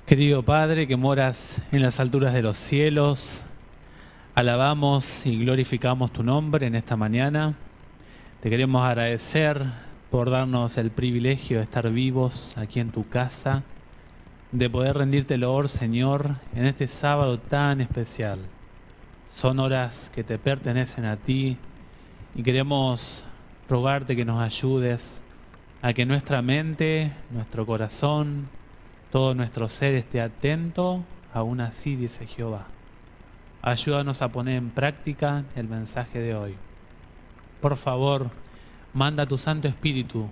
Querido Padre, que moras en las alturas de los cielos, alabamos y glorificamos tu nombre en esta mañana. Te queremos agradecer por darnos el privilegio de estar vivos aquí en tu casa, de poder rendirte loor, Señor, en este sábado tan especial. Son horas que te pertenecen a ti y queremos rogarte que nos ayudes a que nuestra mente, nuestro corazón, todo nuestro ser esté atento, aún así, dice Jehová. Ayúdanos a poner en práctica el mensaje de hoy. Por favor, manda tu Santo Espíritu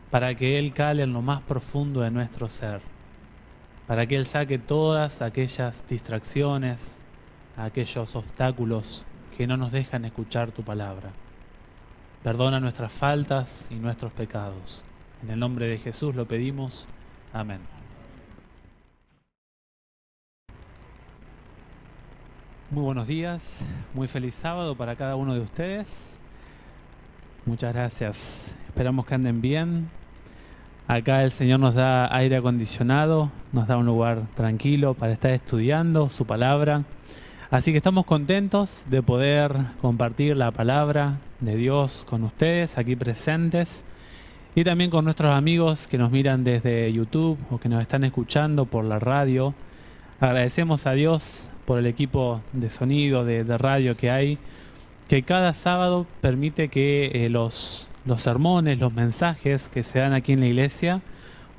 para que Él cale en lo más profundo de nuestro ser, para que Él saque todas aquellas distracciones, aquellos obstáculos que no nos dejan escuchar tu palabra. Perdona nuestras faltas y nuestros pecados. En el nombre de Jesús lo pedimos. Amén. Muy buenos días, muy feliz sábado para cada uno de ustedes. Muchas gracias. Esperamos que anden bien. Acá el Señor nos da aire acondicionado, nos da un lugar tranquilo para estar estudiando su palabra. Así que estamos contentos de poder compartir la palabra de Dios con ustedes aquí presentes y también con nuestros amigos que nos miran desde YouTube o que nos están escuchando por la radio. Agradecemos a Dios por el equipo de sonido, de radio que hay, que cada sábado permite que los sermones, los mensajes que se dan aquí en la iglesia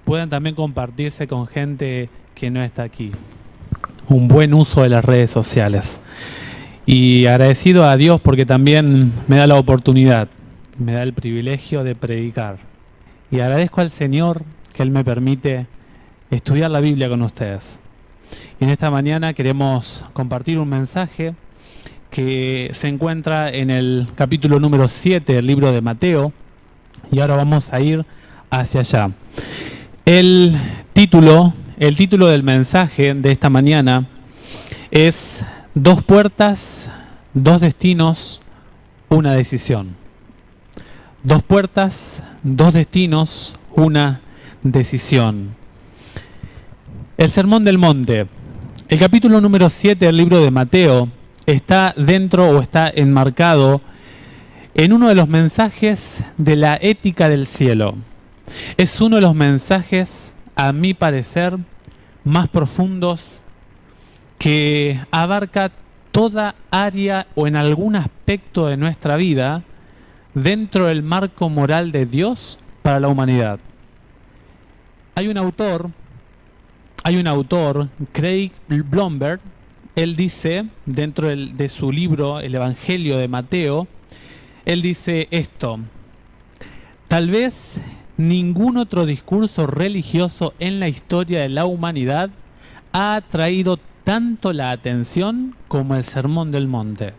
puedan también compartirse con gente que no está aquí. Un buen uso de las redes sociales. Y agradecido a Dios porque también me da la oportunidad, me da el privilegio de predicar. Y agradezco al Señor que Él me permite estudiar la Biblia con ustedes. Y en esta mañana queremos compartir un mensaje que se encuentra en el capítulo número 7 del libro de Mateo. Y ahora vamos a ir hacia allá. El título del mensaje de esta mañana es Dos puertas, dos destinos, una decisión. Dos puertas, dos destinos, una decisión. El Sermón del Monte. El capítulo número 7 del libro de Mateo está dentro o está enmarcado en uno de los mensajes de la ética del cielo. Es uno de los mensajes, a mi parecer, más profundos que abarca toda área o en algún aspecto de nuestra vida dentro del marco moral de Dios para la humanidad. Hay un autor, Craig Blomberg. Él dice, dentro de su libro El Evangelio de Mateo, él dice esto: tal vez ningún otro discurso religioso en la historia de la humanidad ha atraído tanto la atención como el Sermón del Monte.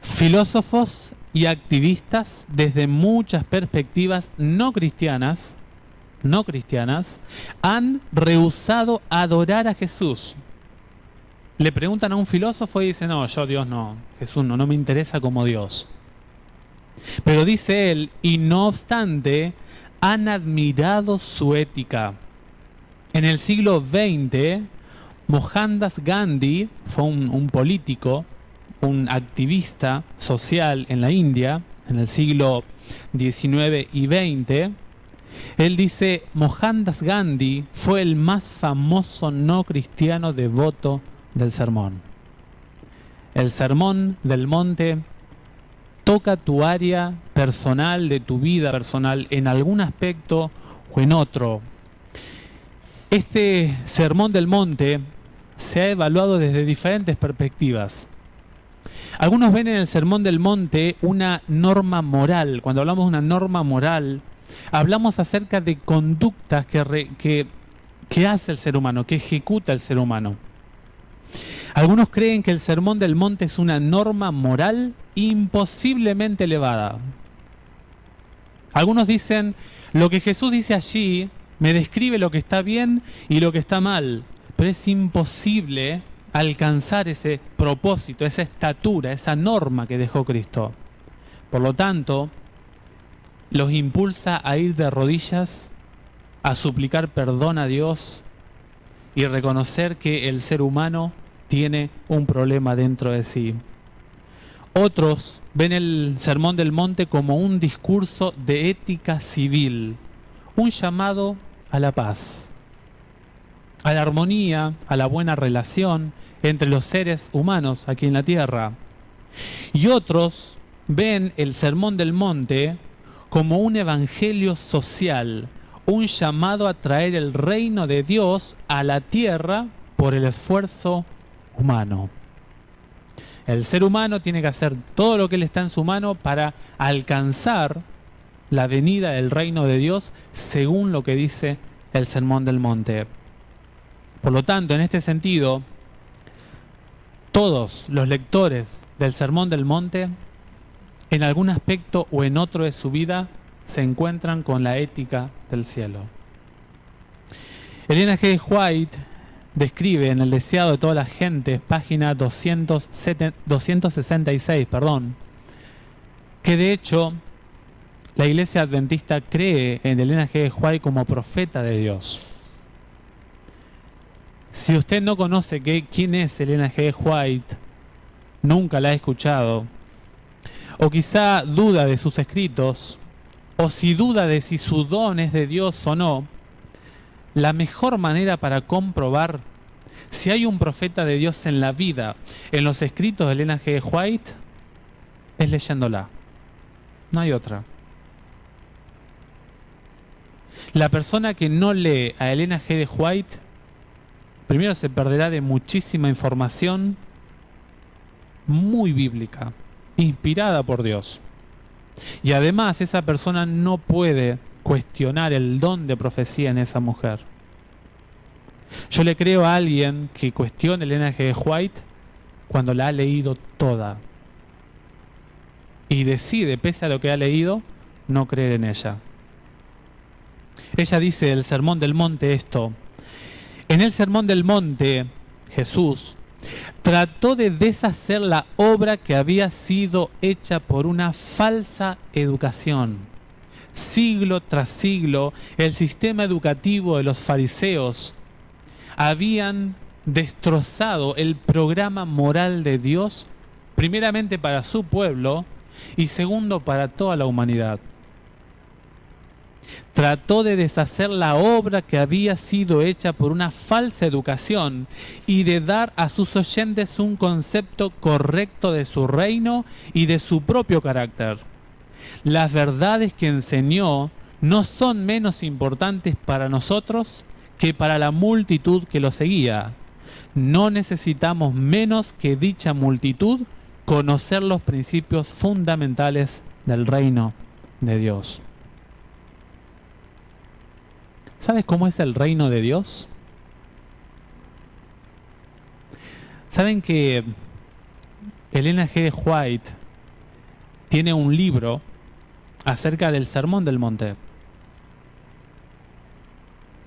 Filósofos y activistas desde muchas perspectivas no cristianas, han rehusado adorar a Jesús. Le preguntan a un filósofo y dice: no, yo Dios no, Jesús no me interesa como Dios. Pero dice él, y no obstante, han admirado su ética. En el siglo XX, Mohandas Gandhi fue un político, un activista social en la India, en el siglo XIX y XX. Él dice, Mohandas Gandhi fue el más famoso no cristiano devoto del sermón. El Sermón del Monte toca tu área personal, de tu vida personal, en algún aspecto o en otro. Este Sermón del Monte se ha evaluado desde diferentes perspectivas. Algunos ven en el Sermón del Monte una norma moral. Cuando hablamos de una norma moral, hablamos acerca de conductas que hace el ser humano, que ejecuta el ser humano. Algunos creen que el Sermón del Monte es una norma moral imposiblemente elevada. Algunos dicen, lo que Jesús dice allí me describe lo que está bien y lo que está mal, pero es imposible alcanzar ese propósito, esa estatura, esa norma que dejó Cristo. Por lo tanto, los impulsa a ir de rodillas a suplicar perdón a Dios y reconocer que el ser humano tiene un problema dentro de sí. Otros ven el Sermón del Monte como un discurso de ética civil, un llamado a la paz, a la armonía, a la buena relación entre los seres humanos aquí en la tierra. Y otros ven el Sermón del Monte como un evangelio social, un llamado a traer el reino de Dios a la tierra por el esfuerzo humano. El ser humano tiene que hacer todo lo que le está en su mano para alcanzar la venida del reino de Dios según lo que dice el Sermón del Monte. Por lo tanto, en este sentido, todos los lectores del Sermón del Monte, en algún aspecto o en otro de su vida, se encuentran con la ética del cielo. Elena G. White describe en El deseado de todas las gentes, página 266, que de hecho la Iglesia Adventista cree en Elena G. White como profeta de Dios. Si usted no conoce quién es Elena G. White, nunca la ha escuchado, o quizá duda de sus escritos, o si duda de si su don es de Dios o no, la mejor manera para comprobar si hay un profeta de Dios en la vida, en los escritos de Elena G. White, es leyéndola. No hay otra. La persona que no lee a Elena G. White, primero se perderá de muchísima información muy bíblica, inspirada por Dios. Y además esa persona no puede cuestionar el don de profecía en esa mujer. Yo le creo a alguien que cuestione a Elena G. White cuando la ha leído toda y decide, pese a lo que ha leído, no creer en ella. Ella dice del Sermón del Monte esto: en el Sermón del Monte, Jesús trató de deshacer la obra que había sido hecha por una falsa educación. Siglo tras siglo, el sistema educativo de los fariseos habían destrozado el programa moral de Dios, primeramente para su pueblo y segundo para toda la humanidad. Trató de deshacer la obra que había sido hecha por una falsa educación y de dar a sus oyentes un concepto correcto de su reino y de su propio carácter. Las verdades que enseñó no son menos importantes para nosotros que para la multitud que lo seguía. No necesitamos menos que dicha multitud conocer los principios fundamentales del reino de Dios. ¿Sabes cómo es el reino de Dios? ¿Saben que Elena G. White tiene un libro acerca del Sermón del Monte?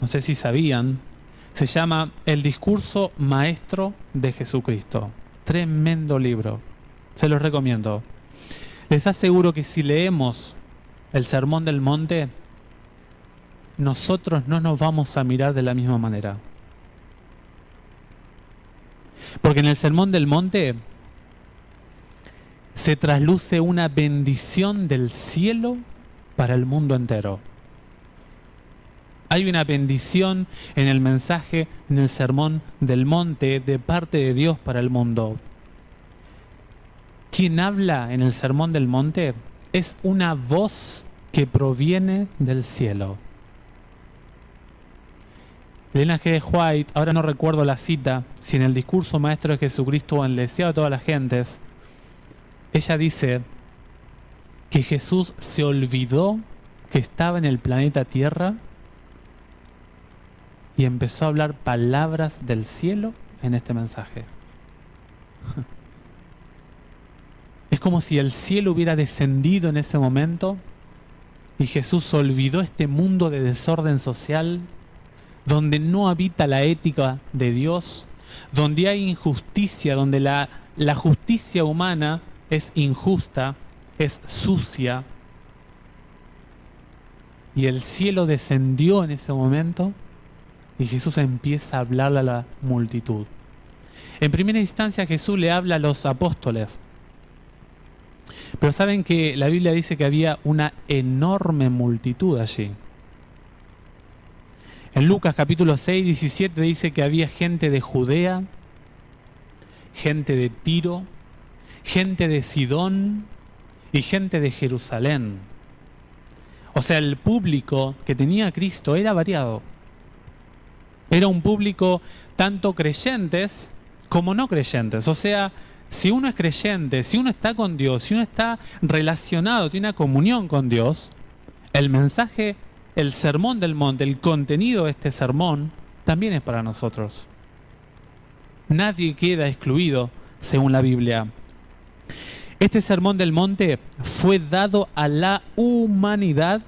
No sé si sabían. Se llama El discurso maestro de Jesucristo. Tremendo libro. Se los recomiendo. Les aseguro que si leemos el Sermón del Monte, nosotros no nos vamos a mirar de la misma manera. Porque en el Sermón del Monte se trasluce una bendición del cielo para el mundo entero. Hay una bendición en el mensaje, en el Sermón del Monte, de parte de Dios para el mundo. Quien habla en el Sermón del Monte es una voz que proviene del cielo. Elena G. White, ahora no recuerdo la cita, si en el discurso maestro de Jesucristo o en el deseado de todas las gentes, ella dice que Jesús se olvidó que estaba en el planeta Tierra y empezó a hablar palabras del cielo en este mensaje. Es como si el cielo hubiera descendido en ese momento y Jesús olvidó este mundo de desorden social donde no habita la ética de Dios, donde hay injusticia, donde la justicia humana es injusta, es sucia. y el cielo descendió en ese momento y Jesús empieza a hablarle a la multitud. En primera instancia Jesús le habla a los apóstoles, pero saben que la Biblia dice que había una enorme multitud allí. En Lucas capítulo 6, 17 dice que había gente de Judea, gente de Tiro, gente de Sidón y gente de Jerusalén. O sea, el público que tenía Cristo era variado. Era un público tanto creyentes como no creyentes. O sea, si uno es creyente, si uno está con Dios, si uno está relacionado, tiene una comunión con Dios, el mensaje, el sermón del monte, el contenido de este sermón, también es para nosotros. Nadie queda excluido, según la Biblia. Este sermón del monte fue dado a la humanidad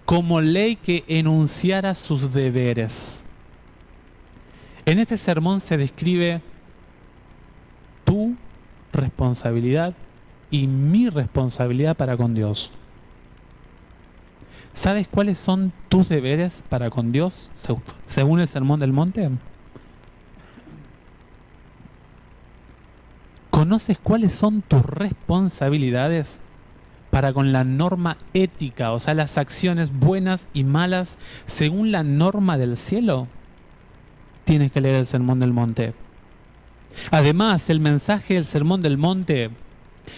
como ley que enunciara sus deberes. En este sermón se describe tu responsabilidad y mi responsabilidad para con Dios. ¿Sabes cuáles son tus deberes para con Dios según el sermón del monte? ¿Conoces cuáles son tus responsabilidades para con la norma ética, o sea, las acciones buenas y malas según la norma del cielo? Tienes que leer el sermón del monte. Además, el mensaje del sermón del monte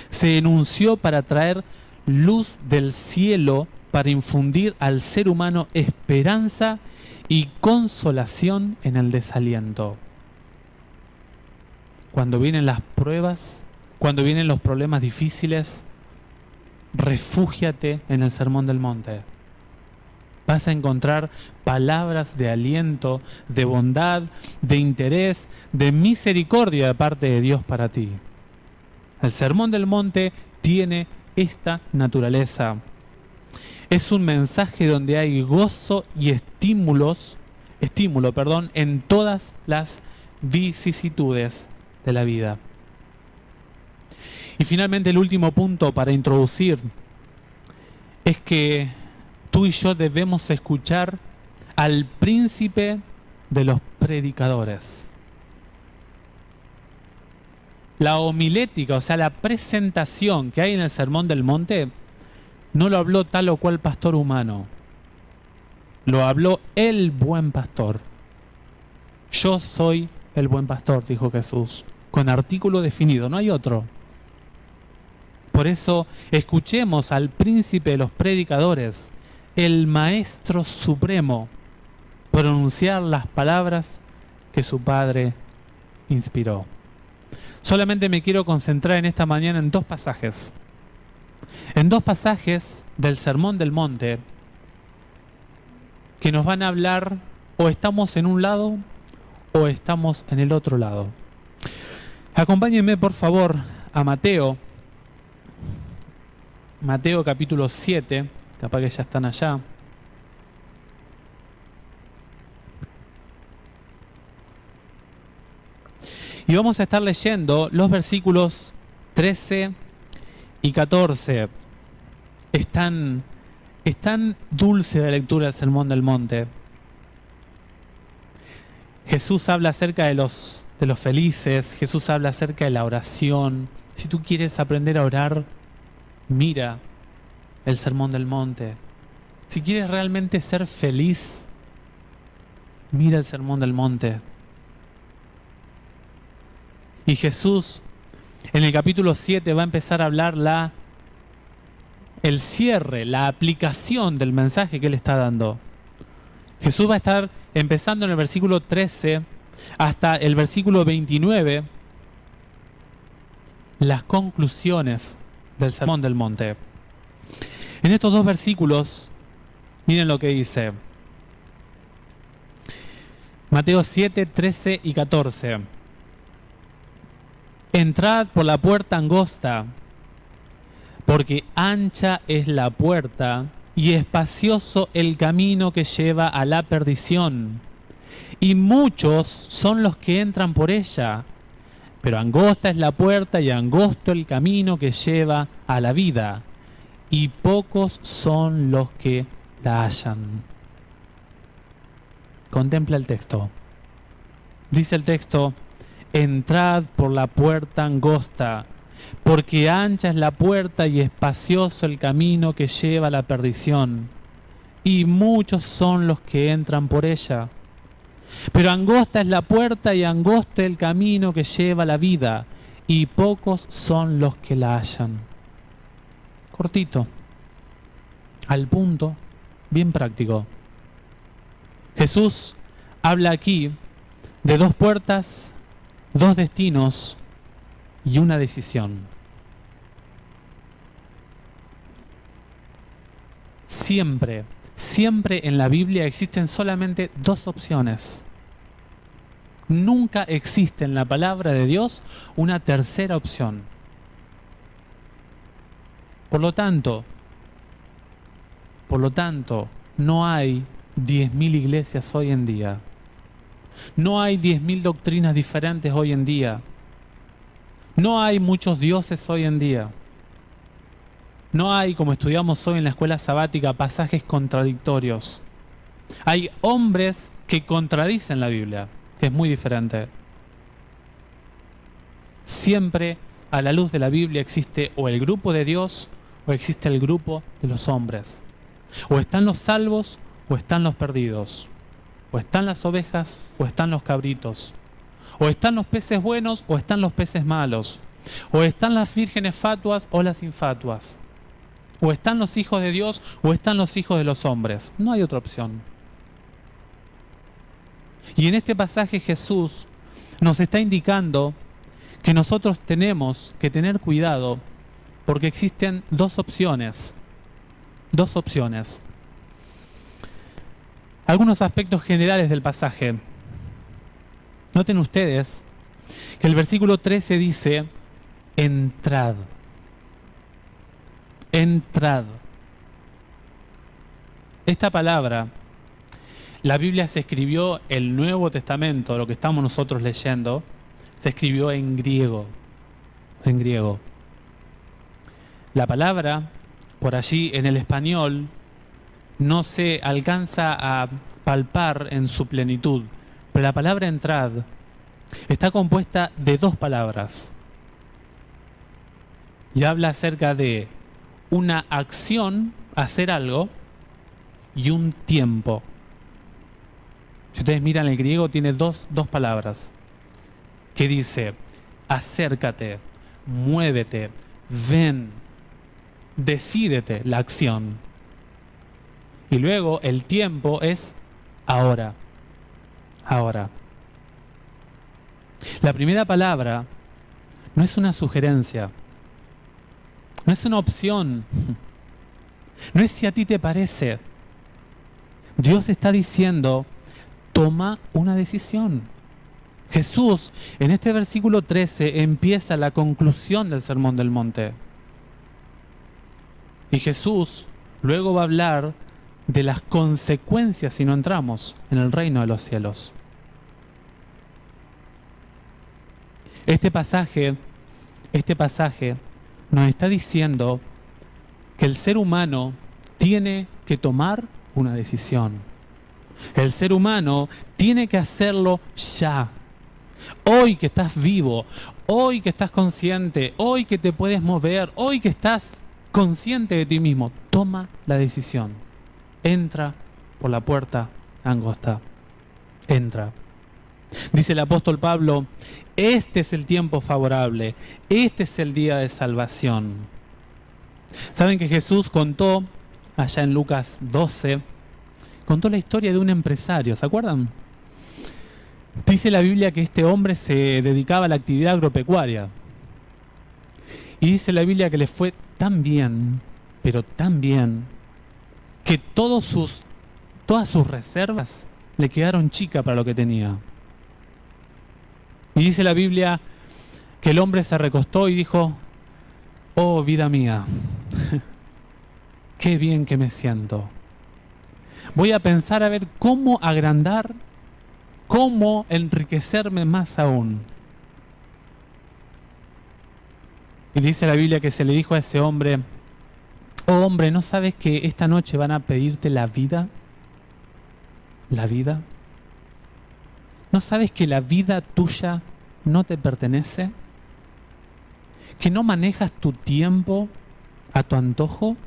se enunció para traer luz del cielo, para infundir al ser humano esperanza y consolación en el desaliento. Cuando vienen las pruebas, cuando vienen los problemas difíciles, refúgiate en el sermón del monte. Vas a encontrar palabras de aliento, de bondad, de interés, de misericordia de parte de Dios para ti. El sermón del monte tiene esta naturaleza. Es un mensaje donde hay gozo y estímulo, en todas las vicisitudes de la vida. Y finalmente el último punto para introducir es que tú y yo debemos escuchar al príncipe de los predicadores. La homilética, o sea, la presentación que hay en el Sermón del Monte, no lo habló tal o cual pastor humano. Lo habló el buen pastor. Yo soy el buen pastor, dijo Jesús, con artículo definido, no hay otro. Por eso, escuchemos al príncipe de los predicadores, el Maestro Supremo, pronunciar las palabras que su Padre inspiró. Solamente me quiero concentrar en esta mañana en dos pasajes. En dos pasajes del Sermón del Monte que nos van a hablar, o estamos en un lado o estamos en el otro lado. Acompáñenme por favor a Mateo capítulo 7, capaz que ya están allá. Y vamos a estar leyendo los versículos 13 y 14. Es tan dulce la lectura del Sermón del Monte. Jesús habla acerca de los felices, Jesús habla acerca de la oración. Si tú quieres aprender a orar, mira el Sermón del Monte. Si quieres realmente ser feliz, mira el Sermón del Monte. Y Jesús, en el capítulo 7, va a empezar a hablar el cierre, la aplicación del mensaje que Él está dando. Jesús va a estar empezando en el versículo 13 hasta el versículo 29, las conclusiones del Sermón del Monte. En estos dos versículos, miren lo que dice. Mateo 7, 13 y 14. Entrad por la puerta angosta, porque ancha es la puerta y espacioso el camino que lleva a la perdición, y muchos son los que entran por ella. Pero angosta es la puerta y angosto el camino que lleva a la vida, y pocos son los que la hallan. Contempla el texto. Dice el texto: entrad por la puerta angosta, porque ancha es la puerta y espacioso el camino que lleva a la perdición, y muchos son los que entran por ella. Pero angosta es la puerta y angosto el camino que lleva a la vida, y pocos son los que la hallan. Cortito, al punto, bien práctico. Jesús habla aquí de dos puertas, dos destinos y una decisión. Siempre, siempre en la Biblia existen solamente dos opciones. Nunca existe en la palabra de Dios una tercera opción. Por lo tanto, no hay 10.000 iglesias hoy en día. No hay 10.000 doctrinas diferentes hoy en día. No hay muchos dioses hoy en día. No hay, como estudiamos hoy en la escuela sabática, pasajes contradictorios. Hay hombres que contradicen la Biblia, que es muy diferente. Siempre a la luz de la Biblia existe o el grupo de Dios o existe el grupo de los hombres. O están los salvos o están los perdidos. O están las ovejas o están los cabritos. O están los peces buenos o están los peces malos. O están las vírgenes fatuas o las infatuas. O están los hijos de Dios o están los hijos de los hombres. No hay otra opción. Y en este pasaje Jesús nos está indicando que nosotros tenemos que tener cuidado porque existen dos opciones. Dos opciones. Algunos aspectos generales del pasaje. Noten ustedes que el versículo 13 dice: entrad. Entrad. Esta palabra, la Biblia se escribió, el Nuevo Testamento, lo que estamos nosotros leyendo, se escribió en griego. En griego. La palabra, por allí en el español, no se alcanza a palpar en su plenitud, pero la palabra entrad está compuesta de dos palabras y habla acerca de una acción, hacer algo, y un tiempo. Si ustedes miran el griego, tiene dos palabras que dice: acércate, muévete, ven, decídete, la acción. Y luego el tiempo es ahora. Ahora. La primera palabra no es una sugerencia, no es una opción, no es si a ti te parece. Dios está diciendo: toma una decisión. Jesús, en este versículo 13, empieza la conclusión del Sermón del Monte. Y Jesús luego va a hablar de las consecuencias si no entramos en el reino de los cielos. Este pasaje nos está diciendo que el ser humano tiene que tomar una decisión. El ser humano tiene que hacerlo ya. Hoy que estás vivo, hoy que estás consciente, hoy que te puedes mover, hoy que estás consciente de ti mismo, toma la decisión. Entra por la puerta angosta. Entra. Dice el apóstol Pablo: este es el tiempo favorable, este es el día de salvación. ¿Saben que Jesús contó, allá en Lucas 12, contó la historia de un empresario? ¿Se acuerdan? Dice la Biblia que este hombre se dedicaba a la actividad agropecuaria. Y dice la Biblia que le fue tan bien, pero tan bien, que todas sus reservas le quedaron chicas para lo que tenía. Y dice la Biblia que el hombre se recostó y dijo: oh, vida mía, qué bien que me siento. Voy a pensar a ver cómo agrandar, cómo enriquecerme más aún. Y dice la Biblia que se le dijo a ese hombre: Oh hombre, ¿no sabes que esta noche van a pedirte la vida? ¿La vida? ¿No sabes que la vida tuya no te pertenece? ¿Que no manejas tu tiempo a tu antojo?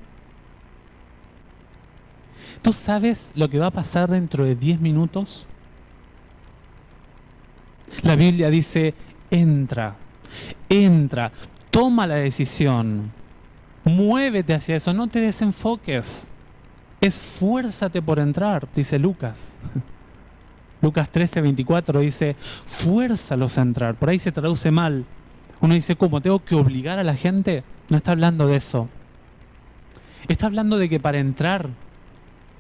¿Tú sabes lo que va a pasar dentro de 10 minutos? La Biblia dice, entra, toma la decisión, muévete hacia eso, no te desenfoques. Esfuérzate por entrar, dice Lucas. Lucas 13:24 dice, fuérzalos a entrar. Por ahí se traduce mal. Uno dice, ¿cómo? ¿Tengo que obligar a la gente? No está hablando de eso. Está hablando de que para entrar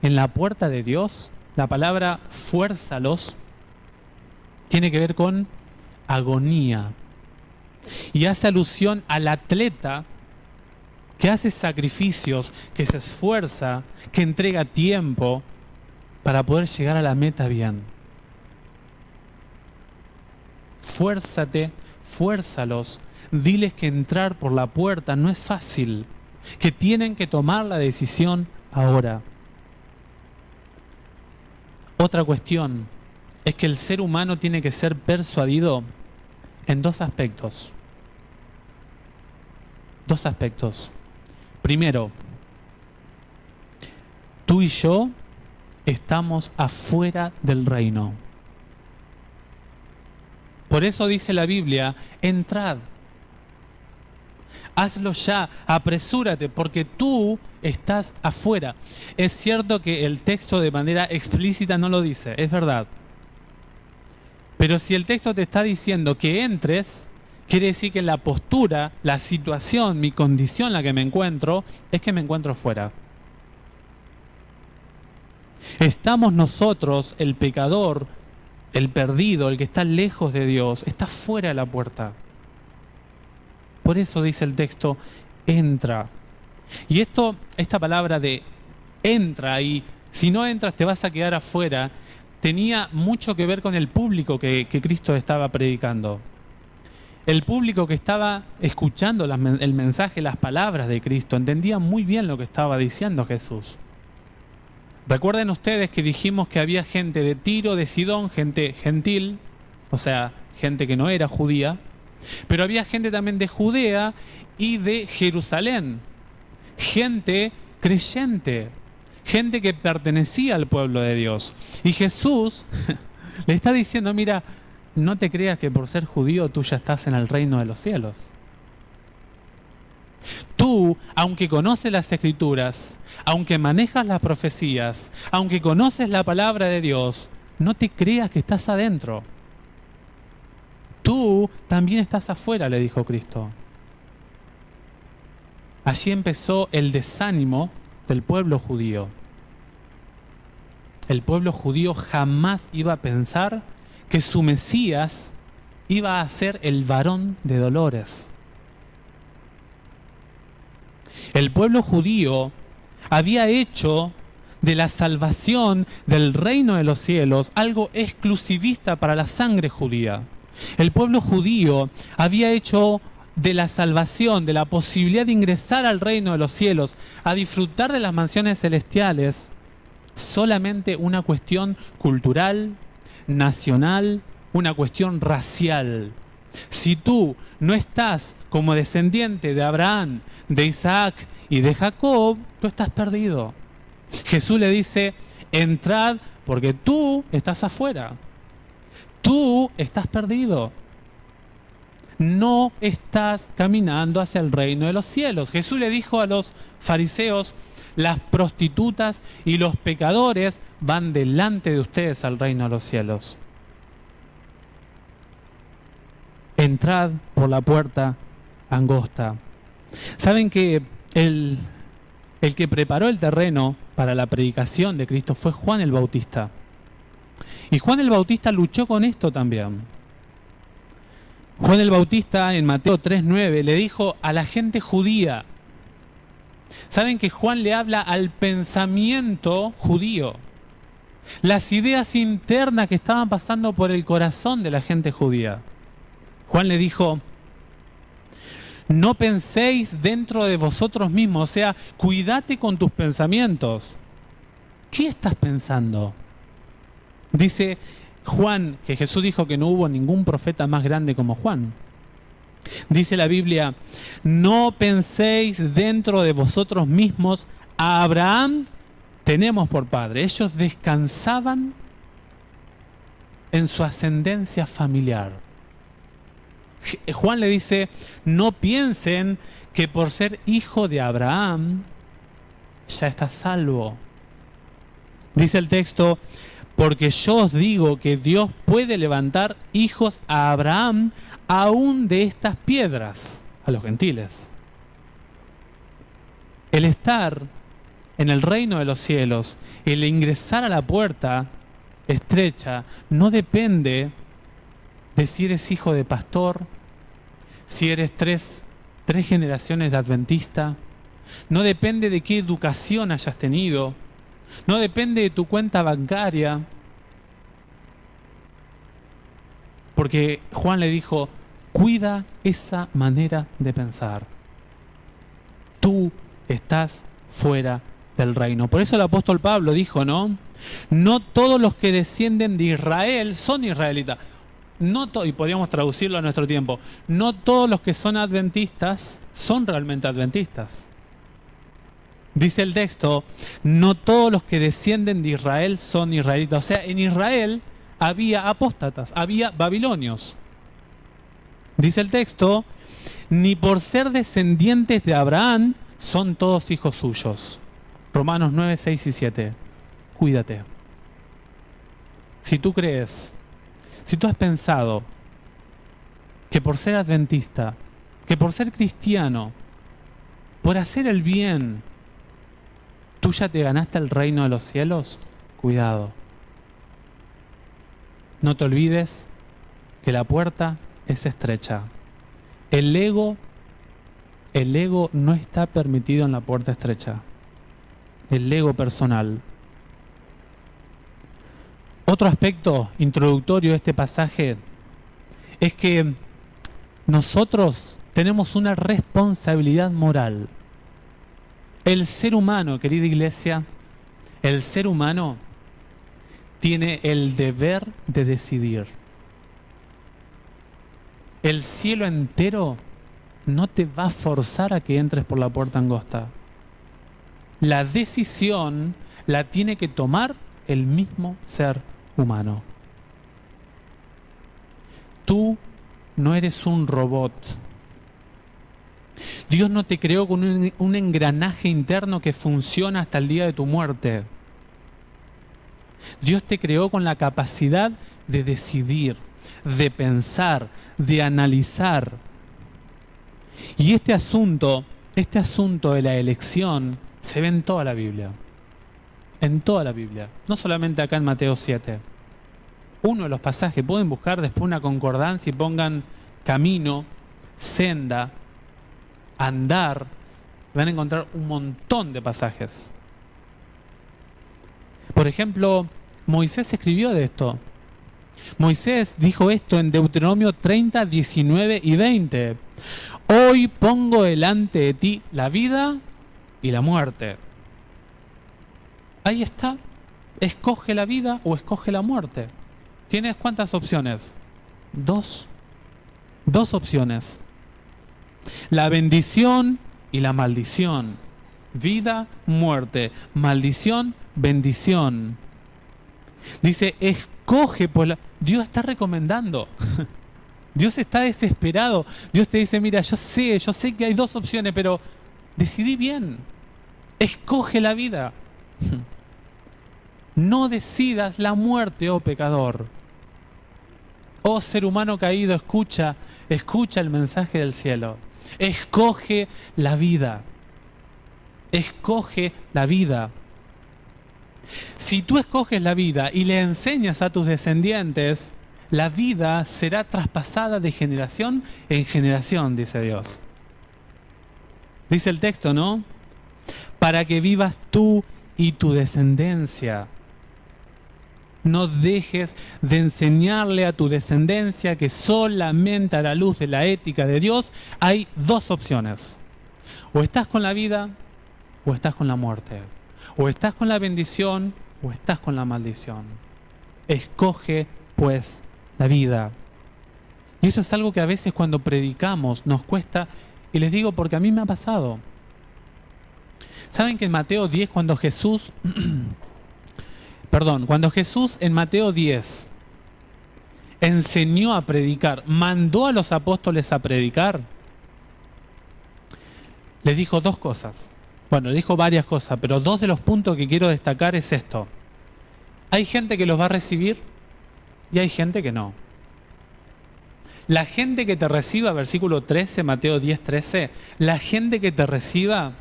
en la puerta de Dios, la palabra fuérzalos tiene que ver con agonía. Y hace alusión al atleta que hace sacrificios, que se esfuerza, que entrega tiempo para poder llegar a la meta bien. Fuérzate, fuérzalos, diles que entrar por la puerta no es fácil, que tienen que tomar la decisión ahora. Otra cuestión es que el ser humano tiene que ser persuadido en dos aspectos. Dos aspectos. Primero, tú y yo estamos afuera del reino. Por eso dice la Biblia, entrad. Hazlo ya, apresúrate, porque tú estás afuera. Es cierto que el texto de manera explícita no lo dice, es verdad. Pero si el texto te está diciendo que entres, quiere decir que la postura, la situación, mi condición en la que me encuentro, es que me encuentro fuera. Estamos nosotros, el pecador, el perdido, el que está lejos de Dios, está fuera de la puerta. Por eso dice el texto, entra. Y esta palabra de entra, y si no entras te vas a quedar afuera, tenía mucho que ver con el público que Cristo estaba predicando. El público que estaba escuchando el mensaje, las palabras de Cristo, entendía muy bien lo que estaba diciendo Jesús. Recuerden ustedes que dijimos que había gente de Tiro, de Sidón, gente gentil, o sea, gente que no era judía, pero había gente también de Judea y de Jerusalén, gente creyente, gente que pertenecía al pueblo de Dios. Y Jesús le está diciendo, mira, no te creas que por ser judío tú ya estás en el reino de los cielos. Tú, aunque conoces las Escrituras, aunque manejas las profecías, aunque conoces la palabra de Dios, no te creas que estás adentro. Tú también estás afuera, le dijo Cristo. Allí empezó el desánimo del pueblo judío. El pueblo judío jamás iba a pensar que su Mesías iba a ser el varón de dolores. El pueblo judío había hecho de la salvación del reino de los cielos algo exclusivista para la sangre judía. El pueblo judío había hecho de la salvación, de la posibilidad de ingresar al reino de los cielos, a disfrutar de las mansiones celestiales, solamente una cuestión cultural, nacional, una cuestión racial. Si tú no estás como descendiente de Abraham, de Isaac y de Jacob, tú estás perdido. Jesús le dice, entrad porque tú estás afuera. Tú estás perdido. No estás caminando hacia el reino de los cielos. Jesús le dijo a los fariseos, las prostitutas y los pecadores van delante de ustedes al reino de los cielos. Entrad por la puerta angosta. ¿Saben que el que preparó el terreno para la predicación de Cristo fue Juan el Bautista? Y Juan el Bautista luchó con esto también. Juan el Bautista en Mateo 3:9 le dijo a la gente judía, ¿saben que Juan le habla al pensamiento judío? Las ideas internas que estaban pasando por el corazón de la gente judía. Juan le dijo, No penséis dentro de vosotros mismos, o sea, cuídate con tus pensamientos. ¿Qué estás pensando? Dice Juan, que Jesús dijo que no hubo ningún profeta más grande como Juan. Dice la Biblia, no penséis dentro de vosotros mismos, a Abraham tenemos por padre. Ellos descansaban en su ascendencia familiar. Juan le dice, no piensen que por ser hijo de Abraham ya estás salvo. Dice el texto, porque yo os digo que Dios puede levantar hijos a Abraham aún de estas piedras, a los gentiles. El estar en el reino de los cielos, el ingresar a la puerta estrecha, no depende de si eres hijo de pastor, si eres tres generaciones de adventista, no depende de qué educación hayas tenido, no depende de tu cuenta bancaria, porque Juan le dijo, cuida esa manera de pensar. Tú estás fuera del reino. Por eso el apóstol Pablo dijo, ¿no? No todos los que descienden de Israel son israelitas. Y podríamos traducirlo a nuestro tiempo. No todos los que son adventistas son realmente adventistas. Dice el texto, no todos los que descienden de Israel son israelitas. O sea, en Israel había apóstatas, había babilonios. Dice el texto, ni por ser descendientes de Abraham son todos hijos suyos. Romanos 9, 6 y 7. Cuídate. Si tú crees, si tú has pensado que por ser adventista, que por ser cristiano, por hacer el bien, tú ya te ganaste el reino de los cielos, cuidado. No te olvides que la puerta es estrecha. El ego no está permitido en la puerta estrecha. El ego personal. Otro aspecto introductorio de este pasaje es que nosotros tenemos una responsabilidad moral. El ser humano, querida iglesia, el ser humano tiene el deber de decidir. El cielo entero no te va a forzar a que entres por la puerta angosta. La decisión la tiene que tomar el mismo ser humano. Tú no eres un robot. Dios no te creó con un engranaje interno que funciona hasta el día de tu muerte. Dios te creó con la capacidad de decidir, de pensar, de analizar. Y este asunto de la elección se ve en toda la Biblia. En toda la Biblia. No solamente acá en Mateo 7. Uno de los pasajes, pueden buscar después una concordancia y pongan camino, senda, andar. Van a encontrar un montón de pasajes. Por ejemplo, Moisés escribió de esto. Moisés dijo esto en Deuteronomio 30, 19 y 20. Hoy pongo delante de ti la vida y la muerte. Ahí está. Escoge la vida o escoge la muerte. ¿Tienes cuántas opciones? Dos. Dos opciones. La bendición y la maldición. Vida, muerte. Maldición, bendición. Dice, escoge, pues Dios está recomendando. Dios está desesperado. Dios te dice, mira, yo sé que hay dos opciones, pero decidí bien. Escoge la vida. No decidas la muerte, oh pecador. Oh ser humano caído, escucha el mensaje del cielo. Escoge la vida. Escoge la vida. Si tú escoges la vida y le enseñas a tus descendientes, la vida será traspasada de generación en generación, dice Dios. Dice el texto, ¿no? Para que vivas tú y tu descendencia. No dejes de enseñarle a tu descendencia que solamente a la luz de la ética de Dios hay dos opciones. O estás con la vida o estás con la muerte. O estás con la bendición o estás con la maldición. Escoge, pues, la vida. Y eso es algo que a veces cuando predicamos nos cuesta, y les digo porque a mí me ha pasado. ¿Saben que en Mateo 10 cuando Jesús en Mateo 10 enseñó a predicar, mandó a los apóstoles a predicar, les dijo dos cosas. Bueno, les dijo varias cosas, pero dos de los puntos que quiero destacar es esto. Hay gente que los va a recibir y hay gente que no. La gente que te reciba, versículo 13, Mateo 10, 13, la gente que te reciba,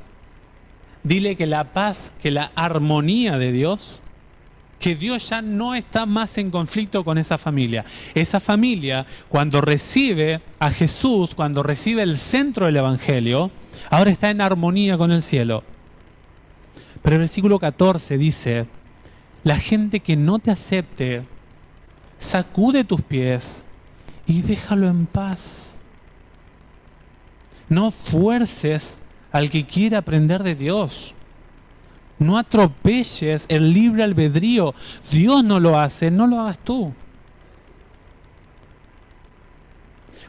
dile que la paz, que la armonía de Dios, que Dios ya no está más en conflicto con esa familia. Esa familia, cuando recibe a Jesús, cuando recibe el centro del Evangelio, ahora está en armonía con el cielo. Pero el versículo 14 dice, la gente que no te acepte, sacude tus pies y déjalo en paz. No fuerces al que quiere aprender de Dios. No atropelles el libre albedrío. Dios no lo hace, no lo hagas tú.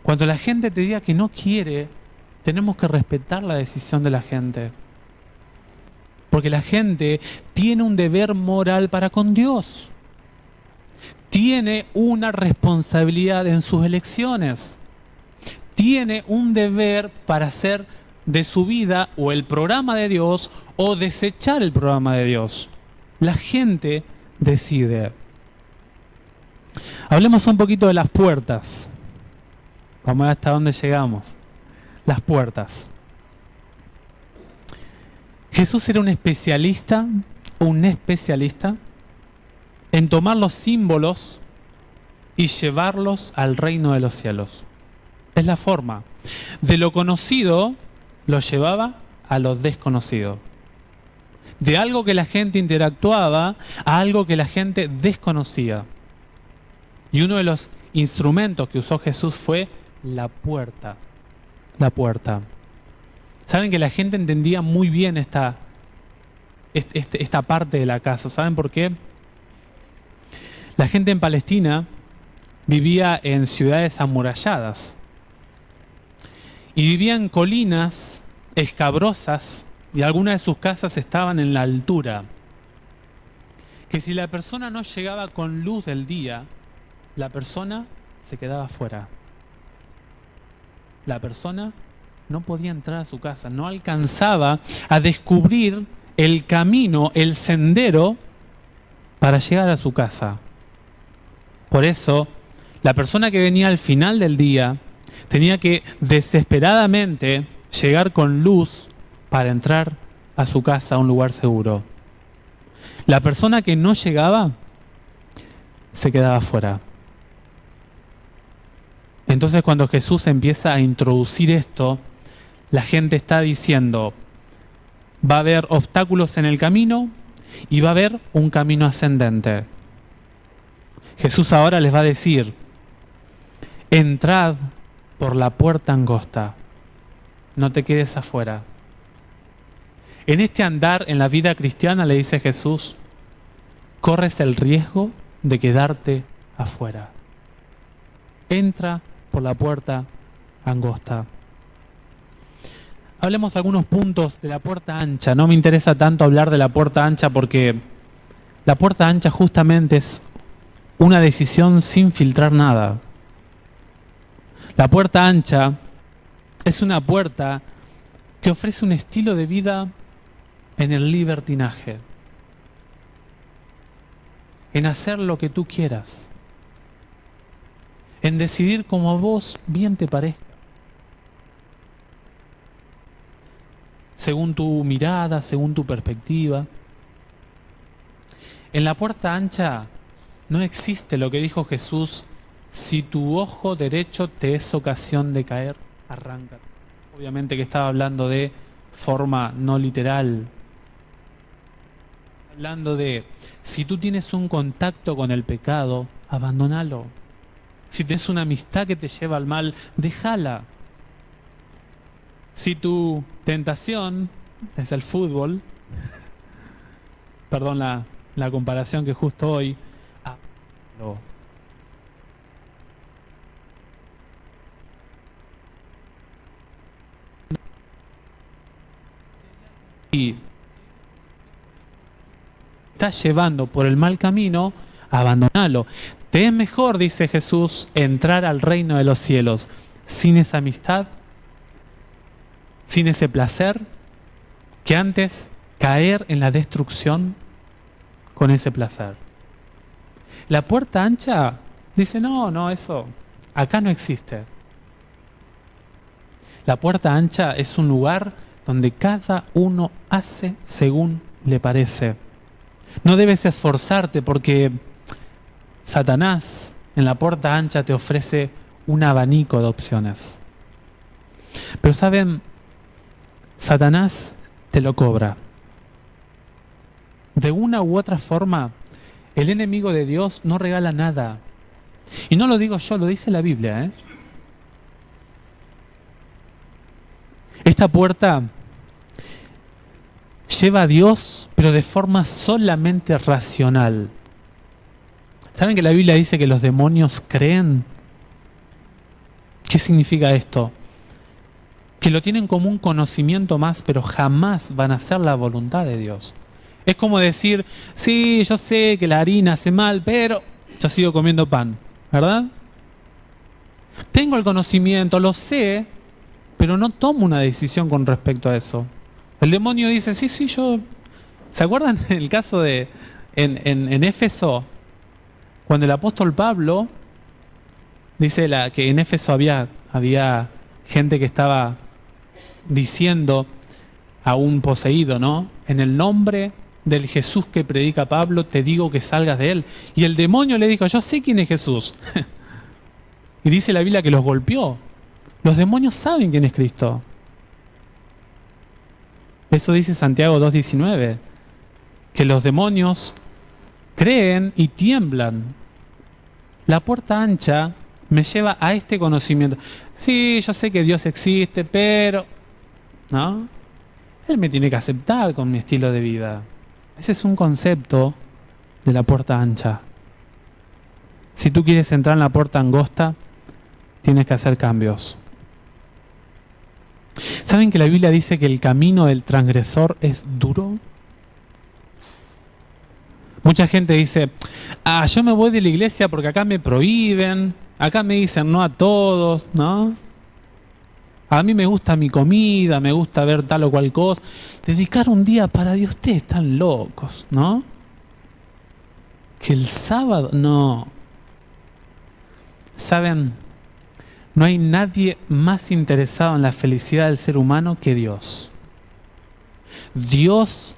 Cuando la gente te diga que no quiere, tenemos que respetar la decisión de la gente. Porque la gente tiene un deber moral para con Dios. Tiene una responsabilidad en sus elecciones. Tiene un deber para hacer de su vida o el programa de Dios o desechar el programa de Dios. La gente decide. Hablemos un poquito de las puertas. Vamos a ver hasta dónde llegamos. Las puertas. Jesús era un especialista en tomar los símbolos y llevarlos al reino de los cielos. Es la forma. De lo conocido lo llevaba a lo desconocido. De algo que la gente interactuaba a algo que la gente desconocía. Y uno de los instrumentos que usó Jesús fue la puerta. La puerta. Saben que la gente entendía muy bien esta parte de la casa. ¿Saben por qué? La gente en Palestina vivía en ciudades amuralladas. Y vivía en colinas escabrosas y algunas de sus casas estaban en la altura. Que si la persona no llegaba con luz del día, la persona se quedaba fuera. La persona no podía entrar a su casa, no alcanzaba a descubrir el camino, el sendero para llegar a su casa. Por eso, la persona que venía al final del día tenía que desesperadamente llegar con luz para entrar a su casa, a un lugar seguro. La persona que no llegaba se quedaba fuera. Entonces cuando Jesús empieza a introducir esto, la gente está diciendo, va a haber obstáculos en el camino y va a haber un camino ascendente. Jesús ahora les va a decir, entrad por la puerta angosta, no te quedes afuera. En este andar en la vida cristiana, le dice Jesús, corres el riesgo de quedarte afuera. Entra por la puerta angosta. Hablemos de algunos puntos de la puerta ancha. No me interesa tanto hablar de la puerta ancha porque la puerta ancha justamente es una decisión sin filtrar nada. La puerta ancha es una puerta que ofrece un estilo de vida en el libertinaje, en hacer lo que tú quieras, en decidir como a vos bien te parezca, según tu mirada, según tu perspectiva. En la puerta ancha no existe lo que dijo Jesús, si tu ojo derecho te es ocasión de caer, arráncate. Obviamente que estaba hablando de forma no literal. Hablando de, Si tú tienes un contacto con el pecado, abandónalo. Si tienes una amistad que te lleva al mal, déjala. Si tu tentación es el fútbol, perdón la comparación que justo hoy, abandónalo. Y estás llevando por el mal camino, abandonalo. Te es mejor, dice Jesús, entrar al reino de los cielos sin esa amistad, sin ese placer, que antes caer en la destrucción con ese placer. La puerta ancha dice, no, eso acá no existe. La puerta ancha es un lugar donde cada uno hace según le parece. No debes esforzarte porque Satanás en la puerta ancha te ofrece un abanico de opciones. Pero saben, Satanás te lo cobra. De una u otra forma, el enemigo de Dios no regala nada. Y no lo digo yo, lo dice la Biblia, ¿eh? Esta puerta lleva a Dios, pero de forma solamente racional. ¿Saben que la Biblia dice que los demonios creen? ¿Qué significa esto? Que lo tienen como un conocimiento más, pero jamás van a hacer la voluntad de Dios. Es como decir, sí, yo sé que la harina hace mal, pero yo sigo comiendo pan, ¿verdad? Tengo el conocimiento, lo sé, pero no tomo una decisión con respecto a eso. El demonio dice, sí, yo... ¿Se acuerdan del caso de en Éfeso? Cuando el apóstol Pablo dice que en Éfeso había gente que estaba diciendo a un poseído, ¿no? En el nombre del Jesús que predica Pablo, te digo que salgas de él. Y el demonio le dijo, yo sé quién es Jesús. Y dice la Biblia que los golpeó. Los demonios saben quién es Cristo. Eso dice Santiago 2:19, que los demonios creen y tiemblan. La puerta ancha me lleva a este conocimiento. Sí, yo sé que Dios existe, pero... ¿no? Él me tiene que aceptar con mi estilo de vida. Ese es un concepto de la puerta ancha. Si tú quieres entrar en la puerta angosta, tienes que hacer cambios. ¿Saben que la Biblia dice que el camino del transgresor es duro? Mucha gente dice, yo me voy de la iglesia porque acá me prohíben, acá me dicen no a todos, ¿no? A mí me gusta mi comida, me gusta ver tal o cual cosa. Dedicar un día para Dios, ustedes están locos, ¿no? Que el sábado, no. ¿Saben? No hay nadie más interesado en la felicidad del ser humano que Dios. Dios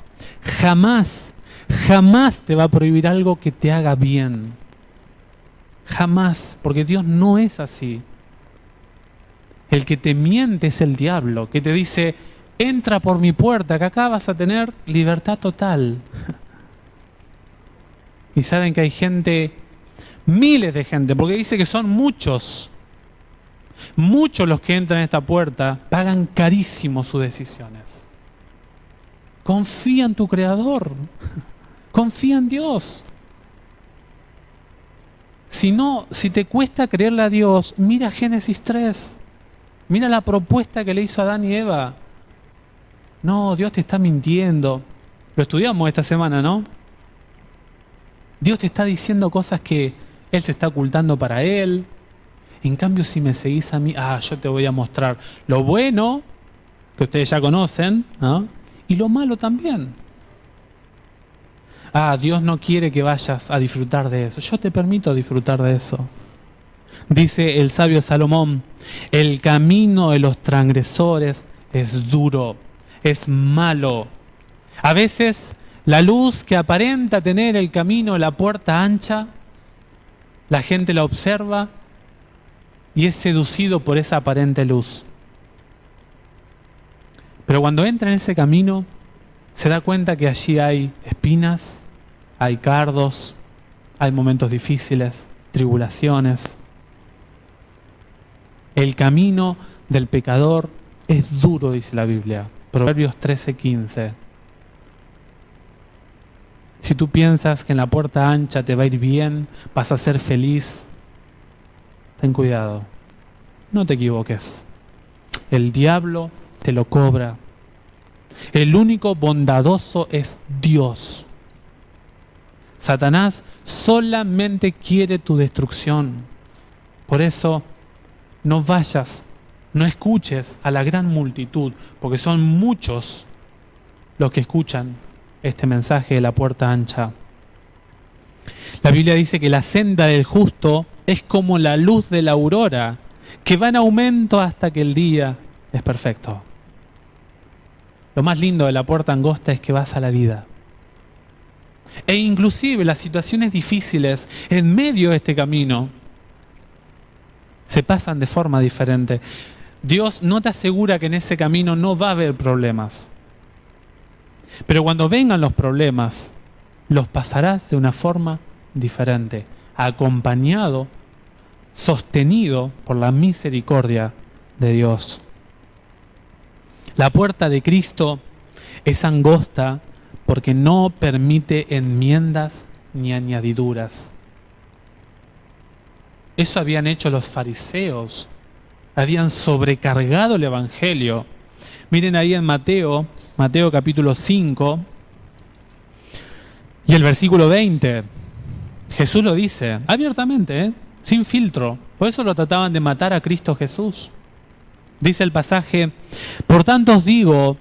jamás te va a prohibir algo que te haga bien. Jamás, porque Dios no es así. El que te miente es el diablo, que te dice, entra por mi puerta, que acá vas a tener libertad total. Y saben que hay gente, miles de gente, porque dice que son muchos los que entran a esta puerta, pagan carísimo sus decisiones. Confía en tu Creador, confía en Dios. Si te cuesta creerle a Dios, mira Génesis 3. Mira la propuesta que le hizo a Adán y Eva. No, Dios te está mintiendo. Lo estudiamos esta semana, ¿no? Dios te está diciendo cosas que Él se está ocultando para Él. En cambio, si me seguís a mí, yo te voy a mostrar lo bueno, que ustedes ya conocen, ¿no? Y lo malo también. Dios no quiere que vayas a disfrutar de eso. Yo te permito disfrutar de eso. Dice el sabio Salomón, el camino de los transgresores es duro, es malo. A veces la luz que aparenta tener el camino, la puerta ancha, la gente la observa y es seducido por esa aparente luz. Pero cuando entra en ese camino, se da cuenta que allí hay espinas, hay cardos, hay momentos difíciles, tribulaciones. El camino del pecador es duro, dice la Biblia. Proverbios 13:15. Si tú piensas que en la puerta ancha te va a ir bien, vas a ser feliz, ten cuidado. No te equivoques. El diablo te lo cobra. El único bondadoso es Dios. Satanás solamente quiere tu destrucción. Por eso, no vayas, no escuches a la gran multitud, porque son muchos los que escuchan este mensaje de la puerta ancha. La Biblia dice que la senda del justo es como la luz de la aurora, que va en aumento hasta que el día es perfecto. Lo más lindo de la puerta angosta es que vas a la vida. E inclusive las situaciones difíciles en medio de este camino se pasan de forma diferente. Dios no te asegura que en ese camino no va a haber problemas. Pero cuando vengan los problemas, los pasarás de una forma diferente, acompañado, sostenido por la misericordia de Dios. La puerta de Cristo es angosta porque no permite enmiendas ni añadiduras. Eso habían hecho los fariseos. Habían sobrecargado el Evangelio. Miren ahí en Mateo capítulo 5 y el versículo 20. Jesús lo dice abiertamente, sin filtro. Por eso lo trataban de matar a Cristo Jesús. Dice el pasaje: por tanto os digo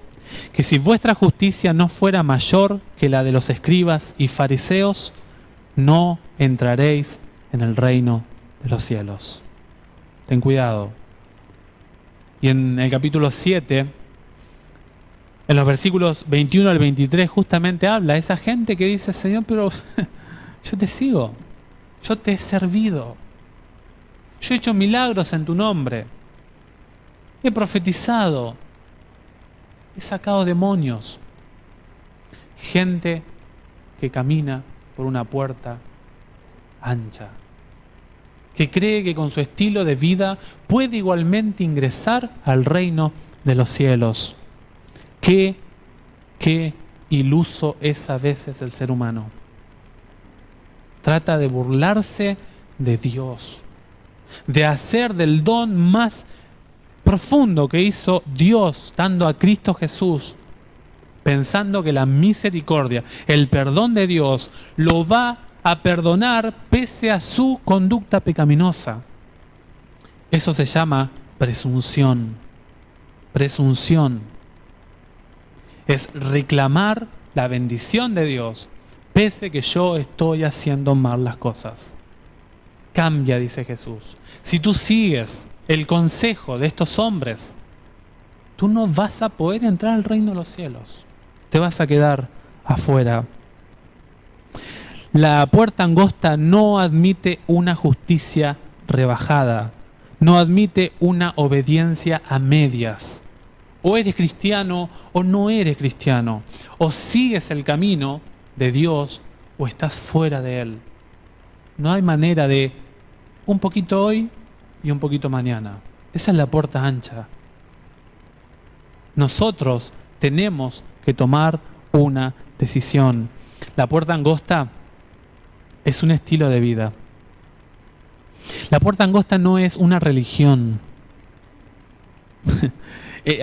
que si vuestra justicia no fuera mayor que la de los escribas y fariseos, no entraréis en el reino de los cielos. Ten cuidado. Y en el capítulo 7, en los versículos 21 al 23, justamente habla esa gente que dice: Señor, pero yo te sigo, yo te he servido, yo he hecho milagros en tu nombre, he profetizado, he sacado demonios. Gente que camina por una puerta ancha, que cree que con su estilo de vida puede igualmente ingresar al reino de los cielos. Qué iluso es a veces el ser humano. Trata de burlarse de Dios, de hacer del don más profundo que hizo Dios dando a Cristo Jesús, pensando que la misericordia, el perdón de Dios, lo va a perdonar pese a su conducta pecaminosa. Eso se llama presunción. Presunción es reclamar la bendición de Dios pese que yo estoy haciendo mal las cosas. Cambia, dice Jesús. Si tú sigues el consejo de estos hombres, tú no vas a poder entrar al reino de los cielos. Te vas a quedar afuera. La puerta angosta no admite una justicia rebajada, no admite una obediencia a medias. O eres cristiano o no eres cristiano. O sigues el camino de Dios o estás fuera de Él. No hay manera de un poquito hoy y un poquito mañana. Esa es la puerta ancha. Nosotros tenemos que tomar una decisión. La puerta angosta es un estilo de vida. La puerta angosta no es una religión.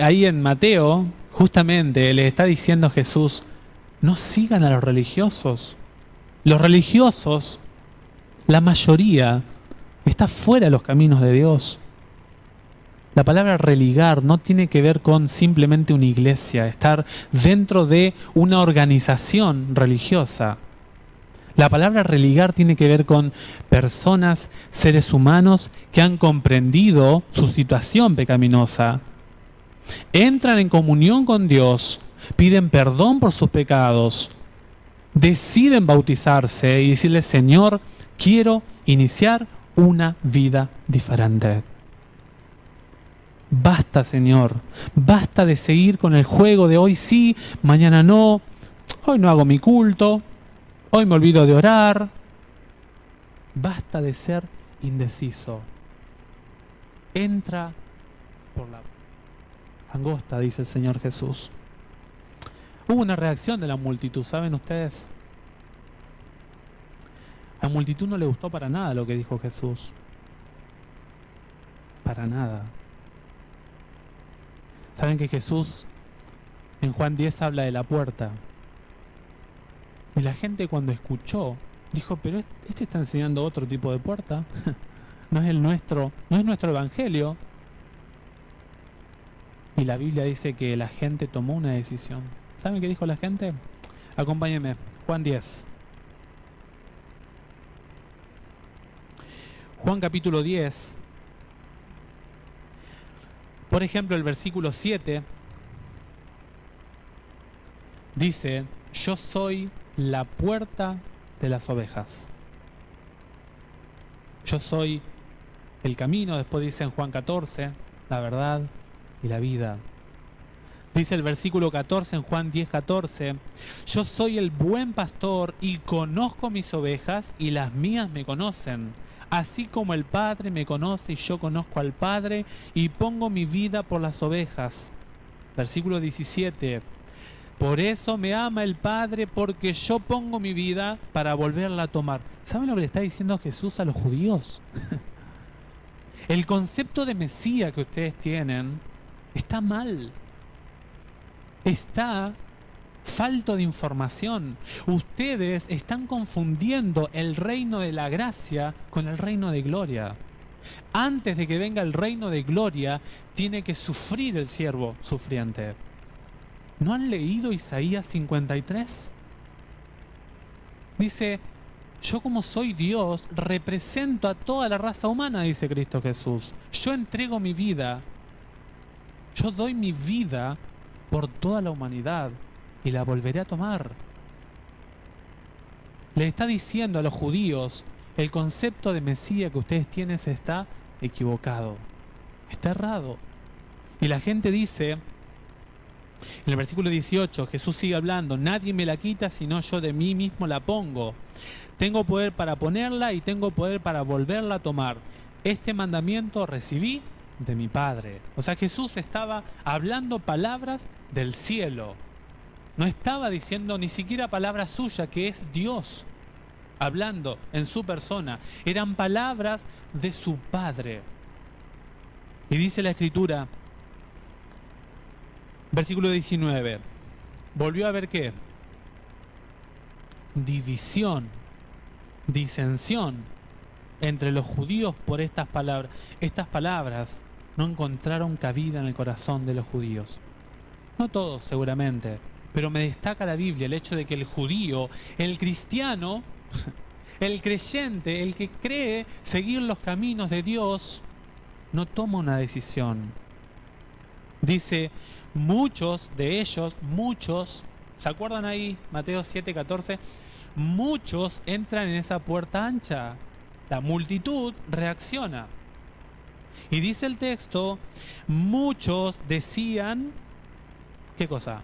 Ahí en Mateo, justamente, le está diciendo Jesús: no sigan a los religiosos. Los religiosos, la mayoría, está fuera de los caminos de Dios. La palabra religar no tiene que ver con simplemente una iglesia, estar dentro de una organización religiosa. La palabra religar tiene que ver con personas, seres humanos que han comprendido su situación pecaminosa, entran en comunión con Dios, piden perdón por sus pecados, deciden bautizarse y decirle: Señor, quiero iniciar una vida diferente. Basta, Señor, basta de seguir con el juego de hoy sí, mañana no, hoy no hago mi culto, Hoy me olvido de orar. Basta de ser indeciso. Entra por la angosta, dice el Señor Jesús. Hubo una reacción de la multitud, ¿saben ustedes? A la multitud no le gustó para nada lo que dijo Jesús. Para nada. ¿Saben que Jesús en Juan 10 habla de la puerta? Y la gente cuando escuchó, dijo, pero este está enseñando otro tipo de puerta. No es el nuestro, no es nuestro evangelio. Y la Biblia dice que la gente tomó una decisión. ¿Saben qué dijo la gente? Acompáñenme, Juan 10. Juan capítulo 10. Por ejemplo, el versículo 7 dice, yo soy la puerta de las ovejas. Yo soy el camino, después dice en Juan 14, la verdad y la vida. Dice el versículo 14 en Juan 10:14, yo soy el buen pastor y conozco mis ovejas y las mías me conocen. Así como el Padre me conoce y yo conozco al Padre y pongo mi vida por las ovejas. Versículo 17, por eso me ama el Padre, porque yo pongo mi vida para volverla a tomar. ¿Saben lo que le está diciendo Jesús a los judíos? El concepto de Mesías que ustedes tienen está mal. Está falto de información. Ustedes están confundiendo el reino de la gracia con el reino de gloria. Antes de que venga el reino de gloria, tiene que sufrir el siervo sufriente. ¿No han leído Isaías 53? Dice, yo como soy Dios, represento a toda la raza humana, dice Cristo Jesús. Yo entrego mi vida. Yo doy mi vida por toda la humanidad y la volveré a tomar. Le está diciendo a los judíos, el concepto de Mesías que ustedes tienen está equivocado, está errado. Y la gente dice, en el versículo 18, Jesús sigue hablando, nadie me la quita sino yo de mí mismo la pongo. Tengo poder para ponerla y tengo poder para volverla a tomar. Este mandamiento recibí de mi Padre. O sea, Jesús estaba hablando palabras del cielo. No estaba diciendo ni siquiera palabra suya, que es Dios hablando en su persona. Eran palabras de su Padre. Y dice la Escritura, versículo 19, volvió a haber ¿qué? División, disensión entre los judíos por estas palabras. Estas palabras no encontraron cabida en el corazón de los judíos. No todos, seguramente, pero me destaca la Biblia el hecho de que el judío, el cristiano, el creyente, el que cree seguir los caminos de Dios, no toma una decisión. Dice, muchos de ellos, muchos, ¿se acuerdan ahí? Mateo 7:14, muchos entran en esa puerta ancha. La multitud reacciona. Y dice el texto, muchos decían, ¿qué cosa?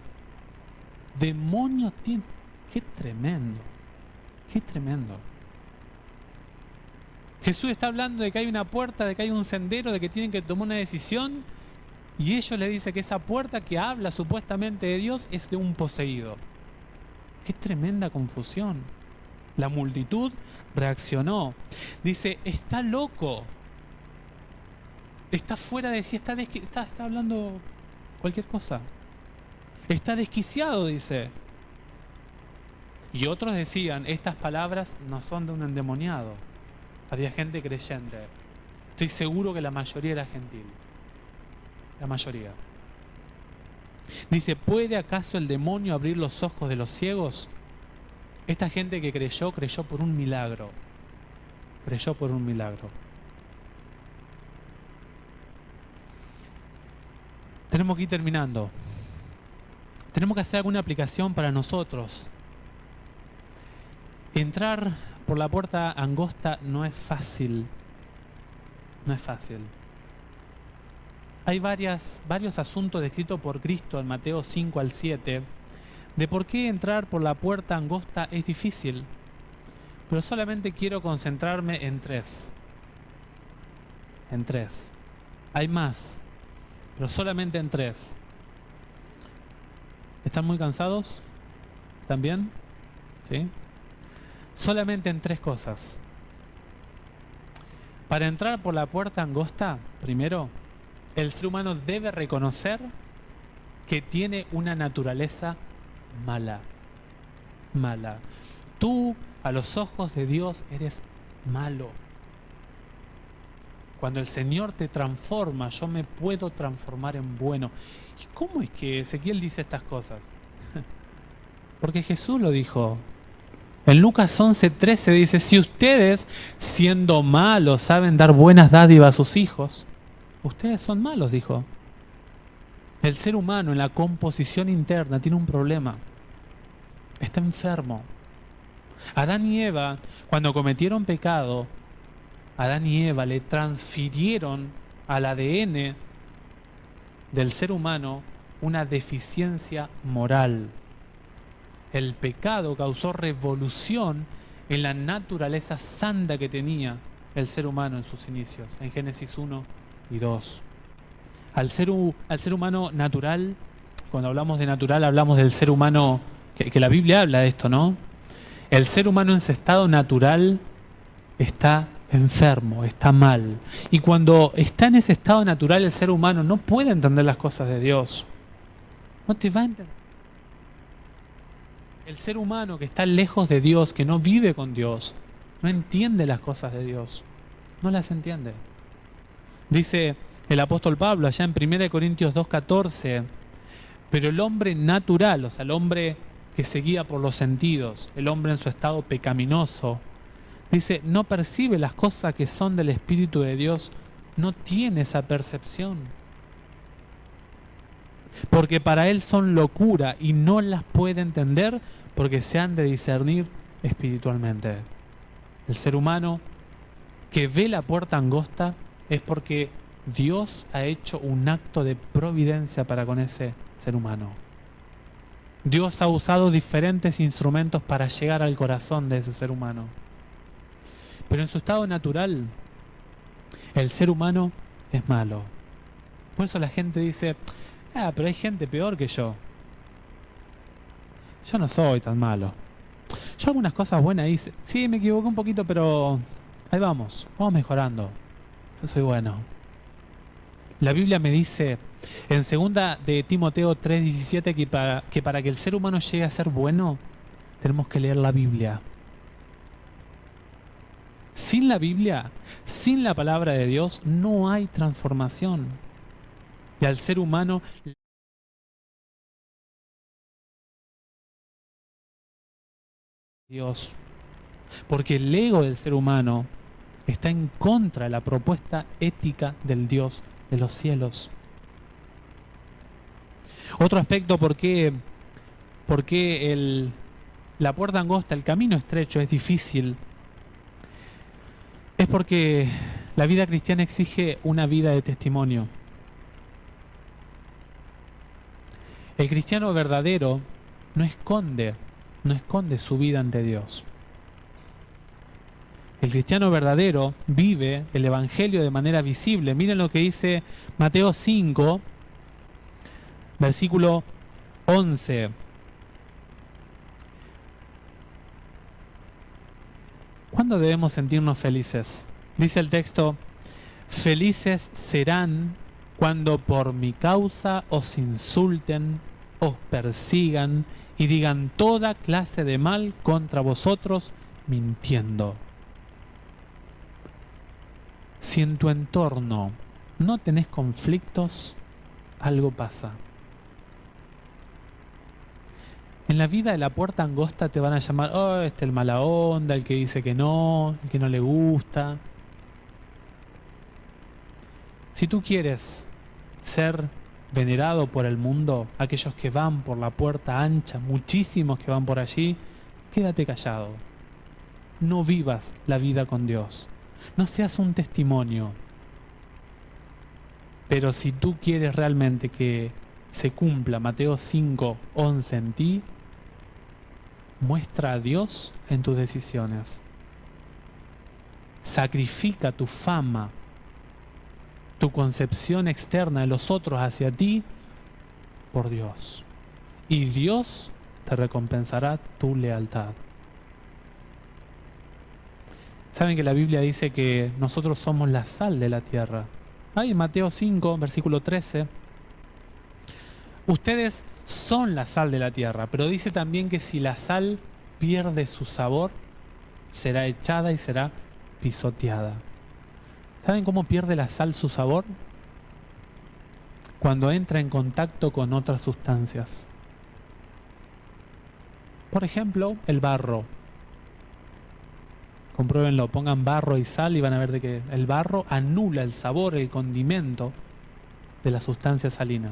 Demonios tienen. ¡Qué tremendo! ¡Qué tremendo! Jesús está hablando de que hay una puerta, de que hay un sendero, de que tienen que tomar una decisión, y ellos le dicen que esa puerta que habla supuestamente de Dios es de un poseído. ¡Qué tremenda confusión! La multitud reaccionó. Dice, está loco. Está fuera de sí, está hablando cualquier cosa. Está desquiciado, dice. Y otros decían, estas palabras no son de un endemoniado. Había gente creyente. Estoy seguro que la mayoría era gentil. La mayoría. Dice, ¿puede acaso el demonio abrir los ojos de los ciegos? Esta gente que creyó por un milagro. Creyó por un milagro. Tenemos que ir terminando. Tenemos que hacer alguna aplicación para nosotros. Entrar por la puerta angosta no es fácil. No es fácil. Hay varios asuntos descritos por Cristo en Mateo 5 al 7 de por qué entrar por la puerta angosta es difícil. pero solamente quiero concentrarme en tres. En tres. Hay más, pero solamente en tres. ¿Están muy cansados? ¿Están bien? ¿Sí? Solamente en tres cosas. Para entrar por la puerta angosta, primero, el ser humano debe reconocer que tiene una naturaleza mala. Mala. Tú, a los ojos de Dios, eres malo. Cuando el Señor te transforma, yo me puedo transformar en bueno. ¿Y cómo es que Ezequiel dice estas cosas? Porque Jesús lo dijo. En Lucas 11:13 dice, si ustedes, siendo malos, saben dar buenas dádivas a sus hijos, ustedes son malos, dijo. El ser humano en la composición interna tiene un problema. Está enfermo. Adán y Eva, cuando cometieron pecado, Adán y Eva le transfirieron al ADN del ser humano una deficiencia moral. El pecado causó revolución en la naturaleza santa que tenía el ser humano en sus inicios, en Génesis 1 y 2. Al ser humano natural, cuando hablamos de natural hablamos del ser humano, que la Biblia habla de esto, ¿no? El ser humano en su estado natural está enfermo, está mal. Y cuando está en ese estado natural el ser humano no puede entender las cosas de Dios. No te va a entender. El ser humano que está lejos de Dios, que no vive con Dios, no entiende las cosas de Dios. No las entiende. Dice el apóstol Pablo allá en 1 Corintios 2:14, pero el hombre natural, o sea, el hombre que se guía por los sentidos, el hombre en su estado pecaminoso, dice, no percibe las cosas que son del Espíritu de Dios, no tiene esa percepción. Porque para él son locura y no las puede entender porque se han de discernir espiritualmente. El ser humano que ve la puerta angosta es porque Dios ha hecho un acto de providencia para con ese ser humano. Dios ha usado diferentes instrumentos para llegar al corazón de ese ser humano. Pero en su estado natural, el ser humano es malo. Por eso la gente dice, pero hay gente peor que yo. Yo no soy tan malo. Yo algunas cosas buenas hice. Sí, me equivoqué un poquito, pero ahí vamos mejorando. Yo soy bueno. La Biblia me dice en 2 de Timoteo 3:17 que para que el ser humano llegue a ser bueno, tenemos que leer la Biblia. Sin la Biblia, sin la palabra de Dios, no hay transformación. Y al ser humano Dios, porque el ego del ser humano está en contra de la propuesta ética del Dios de los cielos. Otro aspecto por qué la puerta angosta, el camino estrecho es difícil, es porque la vida cristiana exige una vida de testimonio. El cristiano verdadero no esconde su vida ante Dios. El cristiano verdadero vive el Evangelio de manera visible. Miren lo que dice Mateo 5, versículo 11. ¿Cuándo debemos sentirnos felices? Dice el texto, felices serán cuando por mi causa os insulten, os persigan y digan toda clase de mal contra vosotros, mintiendo. Si en tu entorno no tenés conflictos, algo pasa. En la vida de la puerta angosta te van a llamar, el mala onda, el que dice que no, el que no le gusta. Si tú quieres ser venerado por el mundo, aquellos que van por la puerta ancha, muchísimos que van por allí, quédate callado. No vivas la vida con Dios. No seas un testimonio. Pero si tú quieres realmente que se cumpla Mateo 5:11 en ti, muestra a Dios en tus decisiones. Sacrifica tu fama, tu concepción externa de los otros hacia ti por Dios. Y Dios te recompensará tu lealtad. Saben que la Biblia dice que nosotros somos la sal de la tierra. Ahí en Mateo 5, versículo 13. Ustedes son la sal de la tierra, pero dice también que si la sal pierde su sabor, será echada y será pisoteada. ¿Saben cómo pierde la sal su sabor? Cuando entra en contacto con otras sustancias. Por ejemplo, el barro. Compruébenlo, pongan barro y sal y van a ver de que el barro anula el sabor, el condimento de la sustancia salina.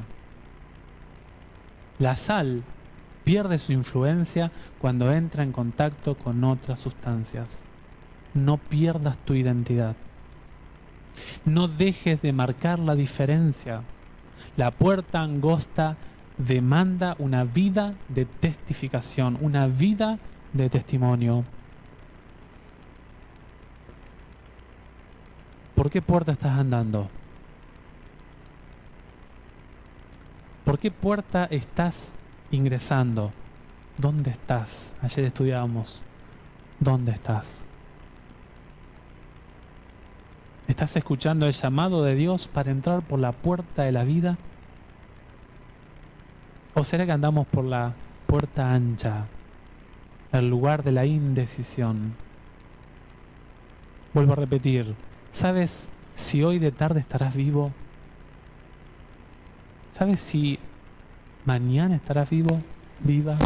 La sal pierde su influencia cuando entra en contacto con otras sustancias. No pierdas tu identidad. No dejes de marcar la diferencia. La puerta angosta demanda una vida de testificación, una vida de testimonio. ¿Por qué puerta estás andando? ¿Por qué puerta estás ingresando? ¿Dónde estás? Ayer estudiábamos. ¿Dónde estás? ¿Estás escuchando el llamado de Dios para entrar por la puerta de la vida? ¿O será que andamos por la puerta ancha, el lugar de la indecisión? Vuelvo a repetir, ¿sabes si hoy de tarde estarás vivo? ¿Sabes si mañana estarás vivo, viva?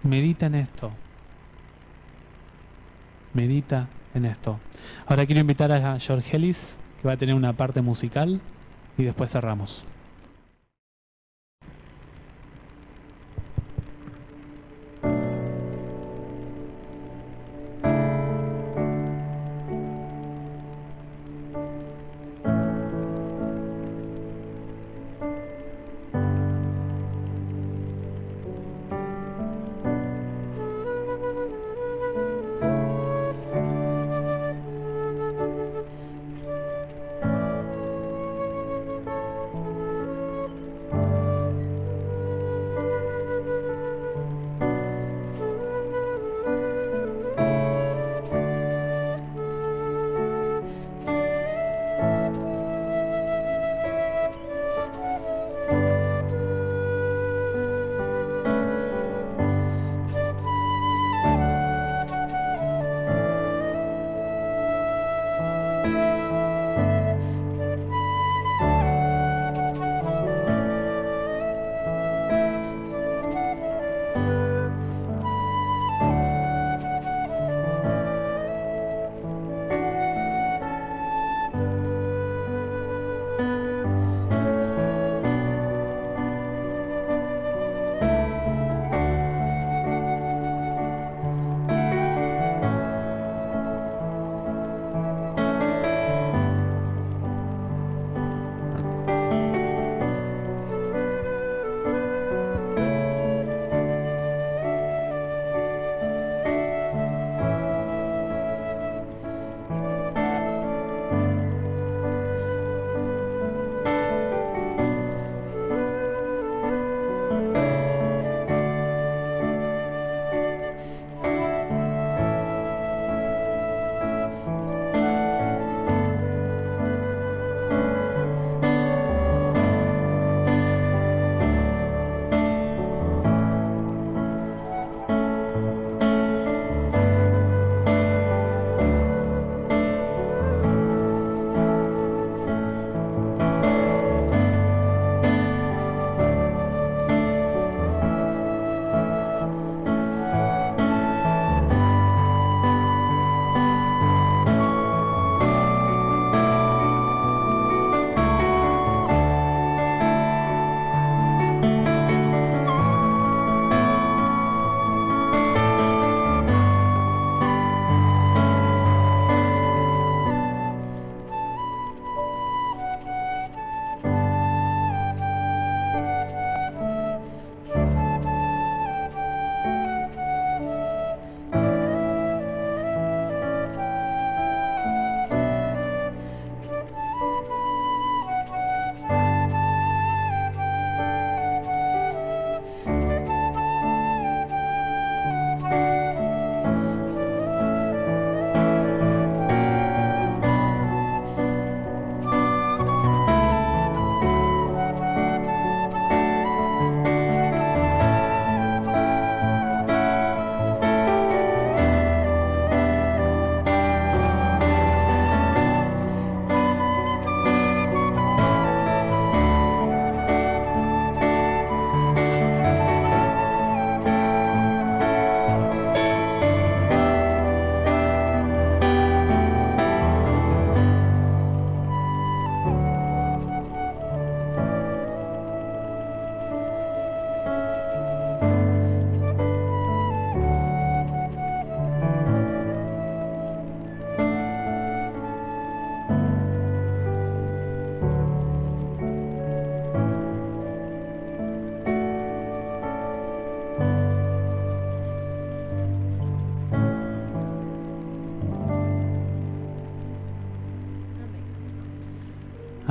Medita en esto. Medita en esto. Ahora quiero invitar a George Ellis, que va a tener una parte musical, y después cerramos.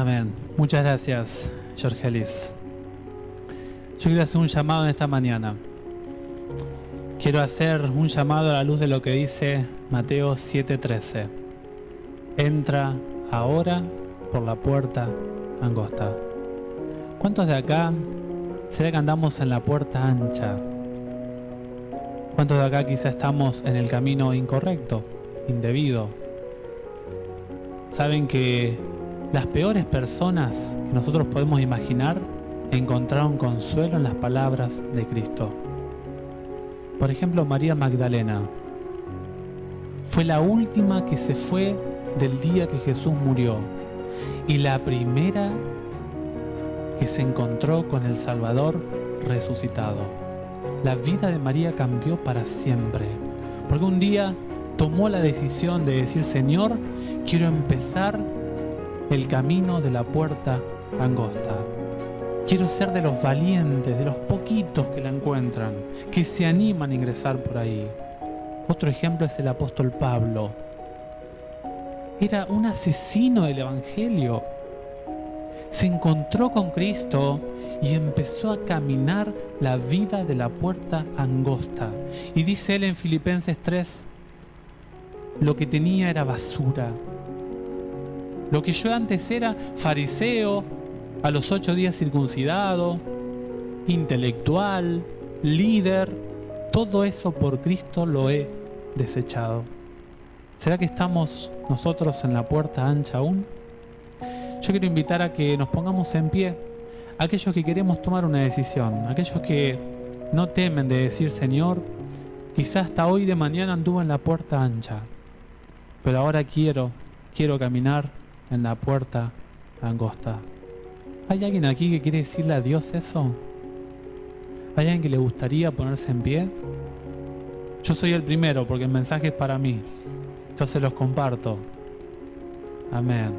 Amén. Muchas gracias, Jorgelis. Yo quiero hacer un llamado en esta mañana. Quiero hacer un llamado a la luz de lo que dice Mateo 7:13. Entra ahora por la puerta angosta. ¿Cuántos de acá será que andamos en la puerta ancha? ¿Cuántos de acá quizá estamos en el camino incorrecto, indebido? Saben que las peores personas que nosotros podemos imaginar encontraron consuelo en las palabras de Cristo. Por ejemplo, María Magdalena fue la última que se fue del día que Jesús murió y la primera que se encontró con el Salvador resucitado. La vida de María cambió para siempre, porque un día tomó la decisión de decir: Señor, quiero empezar el camino de la puerta angosta. Quiero ser de los valientes, de los poquitos que la encuentran, que se animan a ingresar por ahí. Otro ejemplo es el apóstol Pablo. Era un asesino del Evangelio. Se encontró con Cristo y empezó a caminar la vida de la puerta angosta. Y dice él en Filipenses 3, lo que tenía era basura. Lo que yo antes era fariseo, a los 8 días circuncidado, intelectual, líder, todo eso por Cristo lo he desechado. ¿Será que estamos nosotros en la puerta ancha aún? Yo quiero invitar a que nos pongamos en pie, aquellos que queremos tomar una decisión, aquellos que no temen de decir: Señor, quizás hasta hoy de mañana anduve en la puerta ancha, pero ahora quiero caminar en la puerta angosta. ¿Hay alguien aquí que quiere decirle a Dios eso? ¿Hay alguien que le gustaría ponerse en pie? Yo soy el primero porque el mensaje es para mí. Yo se los comparto. Amén.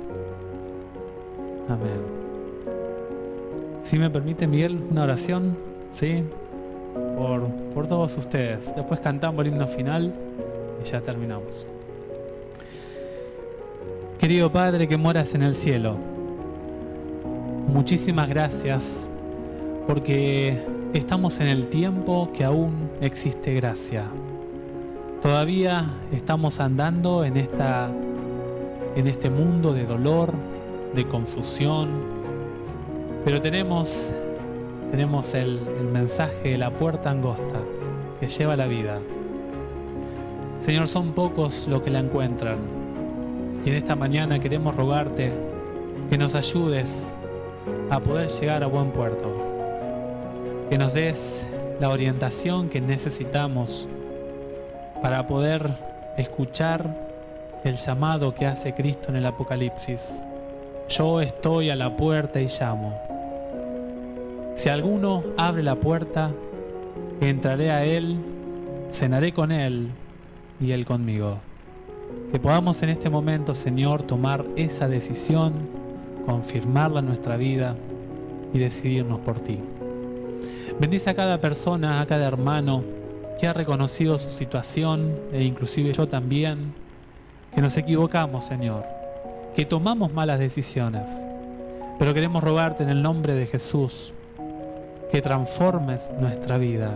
Amén. Si me permite, Miguel, una oración, ¿sí? Por todos ustedes. Después cantamos el himno final y ya terminamos. Querido Padre que moras en el cielo, muchísimas gracias porque estamos en el tiempo que aún existe gracia. Todavía estamos andando en este mundo de dolor, de confusión, pero tenemos el mensaje de la puerta angosta que lleva a la vida. Señor, son pocos los que la encuentran y en esta mañana queremos rogarte que nos ayudes a poder llegar a buen puerto, que nos des la orientación que necesitamos para poder escuchar el llamado que hace Cristo en el Apocalipsis. Yo estoy a la puerta y llamo. Si alguno abre la puerta, entraré a él, cenaré con él y él conmigo. Que podamos en este momento, Señor, tomar esa decisión, confirmarla en nuestra vida y decidirnos por ti. Bendice a cada persona, a cada hermano que ha reconocido su situación, e inclusive yo también, que nos equivocamos, Señor, que tomamos malas decisiones, pero queremos rogarte en el nombre de Jesús que transformes nuestra vida,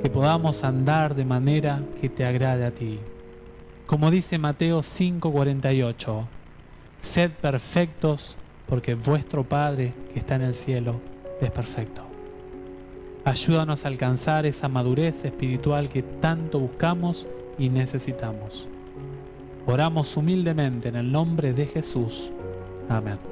que podamos andar de manera que te agrade a ti. Como dice Mateo 5:48, sed perfectos porque vuestro Padre que está en el cielo es perfecto. Ayúdanos a alcanzar esa madurez espiritual que tanto buscamos y necesitamos. Oramos humildemente en el nombre de Jesús. Amén.